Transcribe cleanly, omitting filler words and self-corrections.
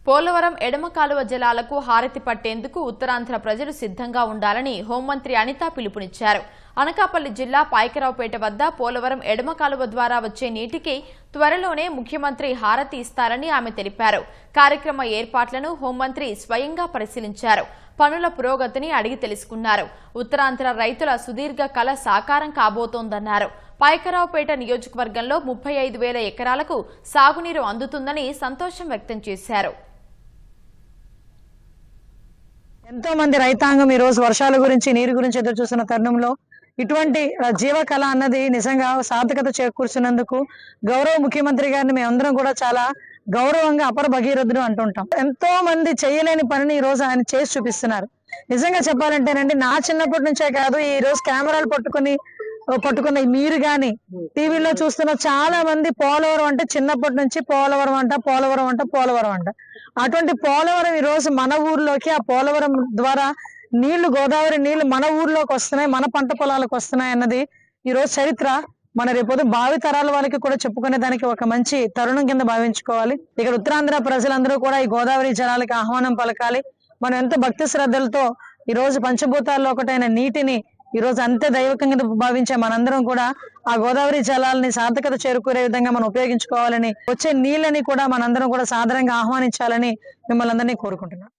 పోలవరం ఎడమ కాలువ జలాలకు హారతి పట్టేందుకు ఉత్తరాంధ్ర ప్రజలు సిద్ధంగా ఉండాలని హోంమంత్రి అనిత పిలుపునిచ్చారు. అనకాపల్లి జిల్లా పాయకరావుపేట వద్ద పోలవరం ఎడమ కాలువ ద్వారా వచ్చే నీటికి త్వరలోనే ముఖ్యమంత్రి హారతి ఇస్తారని ఆమె తెలిపారు. కార్యక్రమ ఏర్పాట్లను హోంమంత్రి స్వయంగా పరిశీలించారు. పనుల పురోగతిని అడిగి తెలుసుకున్నారు. ఉత్తరాంధ్ర రైతుల సుదీర్ఘ కల సాకారం కాబోతోందన్నారు. పాయకరావుపేట నియోజకవర్గంలో 35,000 ఎకరాలకు సాగునీరు అందుతుందని సంతోషం వ్యక్తం చేశారు. ఎంతో మంది రైతాంగం ఈ రోజు వర్షాల గురించి నీరు గురించి ఎదురు చూస్తున్న తరుణంలో ఇటువంటి జీవకళ అన్నది నిజంగా సార్థకత చేకూర్చున్నందుకు గౌరవ ముఖ్యమంత్రి గారిని మేమందరం కూడా చాలా గౌరవంగా అపర భగీరథుడు అంటుంటాం. ఎంతో మంది చేయలేని పనిని ఈ రోజు ఆయన చేసి చూపిస్తున్నారు. నిజంగా చెప్పాలంటేనండి, నా చిన్నప్పటి నుంచే కాదు, ఈ రోజు కెమెరాలు పట్టుకున్న మీరు గాని టీవీలో చూస్తున్న చాలా మంది పోలవరం అంటే చిన్నప్పటి నుంచి పోలవరం అంట. అటువంటి పోలవరం ఈ రోజు మన ఊర్లోకి, ఆ పోలవరం ద్వారా నీళ్లు, గోదావరి నీళ్లు మన ఊర్లోకి వస్తున్నాయి, మన పంట పొలాలకు వస్తున్నాయి అన్నది ఈ రోజు చరిత్ర. మన రేపొద్దు భావి తరాల వాళ్ళకి కూడా చెప్పుకునే దానికి ఒక మంచి తరుణం కింద భావించుకోవాలి. ఇక్కడ ఉత్తరాంధ్ర ప్రజలందరూ కూడా ఈ గోదావరి జలాలకి ఆహ్వానం పలకాలి. మనం ఎంతో భక్తి శ్రద్ధలతో ఈ రోజు పంచభూతాల్లో ఒకటైన నీటిని ఈ రోజు అంతే దైవకంగా భావించే మనందరం కూడా ఆ గోదావరి జలాలని సార్థకత చేరుకునే విధంగా మనం ఉపయోగించుకోవాలని, వచ్చే నీళ్ళని కూడా మనందరం కూడా సాధారణంగా ఆహ్వానించాలని మిమ్మల్ని అందరినీ కోరుకుంటున్నాం.